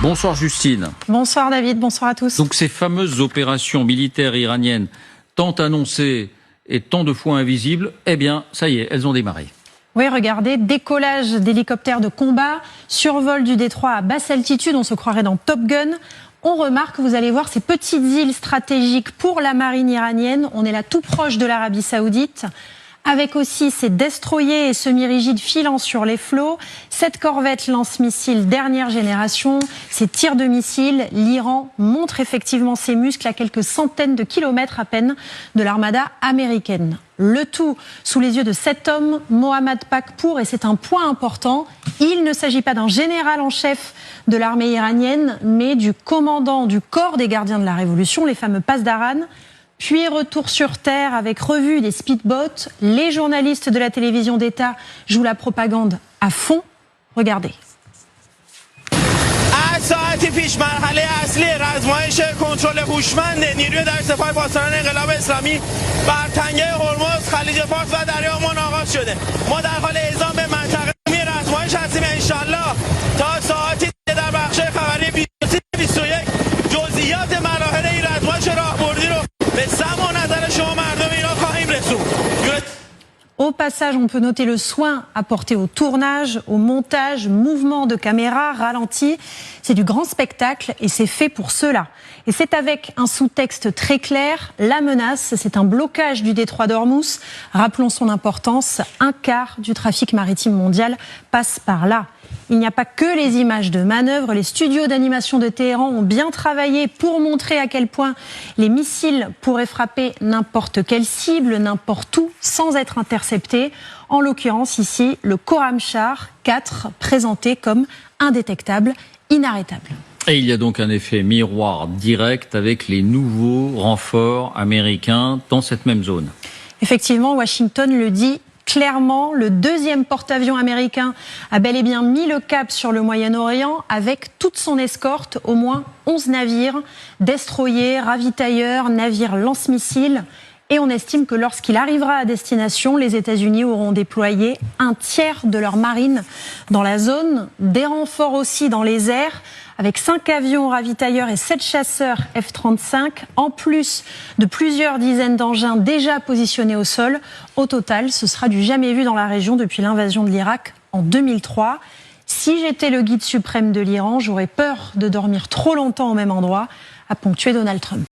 Bonsoir Justine. Bonsoir David, bonsoir à tous. Donc ces fameuses opérations militaires iraniennes tant annoncées et tant de fois invisibles, eh bien ça y est, elles ont démarré. Oui, regardez, décollage d'hélicoptères de combat, survol du détroit à basse altitude, on se croirait dans Top Gun. On remarque, vous allez voir, ces petites îles stratégiques pour la marine iranienne. On est là tout proche de l'Arabie Saoudite, avec aussi ces destroyers et semi-rigides filant sur les flots, cette corvette lance-missiles dernière génération, ces tirs de missiles. L'Iran montre effectivement ses muscles à quelques centaines de kilomètres à peine de l'armada américaine. Le tout sous les yeux de cet homme, Mohammad Pakpour, et c'est un point important. Il ne s'agit pas d'un général en chef de l'armée iranienne, mais du commandant du corps des gardiens de la Révolution, les fameux Pasdaran. Puis retour sur terre avec revue des speedboats. Les journalistes de la télévision d'État jouent la propagande à fond. Regardez. ساعتی پیش مرحله اصلی رزمایش کنترل هوشمند نیروی در سپاه پاسداران انقلاب اسلامی بر تنگه هرمز، خلیج فارس و دریای عمان آغاز شده. ما در حال اعزام به منطقه رزمایش هستیم انشالله تا ساعتی در بخش خبری 21 جزئیات مراحل این رزمایش راهبردی رو به سمع و نظر شما مردم ایران خواهیم رسوند. Au passage, on peut noter le soin apporté au tournage, au montage, mouvement de caméra, ralenti. C'est du grand spectacle et c'est fait pour cela. Et c'est avec un sous-texte très clair. La menace, c'est un blocage du détroit d'Ormuz. Rappelons son importance, un quart du trafic maritime mondial passe par là. Il n'y a pas que les images de manœuvre. Les studios d'animation de Téhéran ont bien travaillé pour montrer à quel point les missiles pourraient frapper n'importe quelle cible, n'importe où, sans être interceptés. En l'occurrence ici, le Khorramshahr 4, présenté comme indétectable, inarrêtable. Et il y a donc un effet miroir direct avec les nouveaux renforts américains dans cette même zone. Effectivement, Washington le dit clairement, le deuxième porte-avions américain a bel et bien mis le cap sur le Moyen-Orient avec toute son escorte, au moins 11 navires, destroyers, ravitailleurs, navires lance-missiles. Et on estime que lorsqu'il arrivera à destination, les États-Unis auront déployé un tiers de leur marine dans la zone, des renforts aussi dans les airs, avec 5 avions ravitailleurs et 7 chasseurs F-35, en plus de plusieurs dizaines d'engins déjà positionnés au sol. Au total, ce sera du jamais vu dans la région depuis l'invasion de l'Irak en 2003. Si j'étais le guide suprême de l'Iran, j'aurais peur de dormir trop longtemps au même endroit, a ponctué Donald Trump.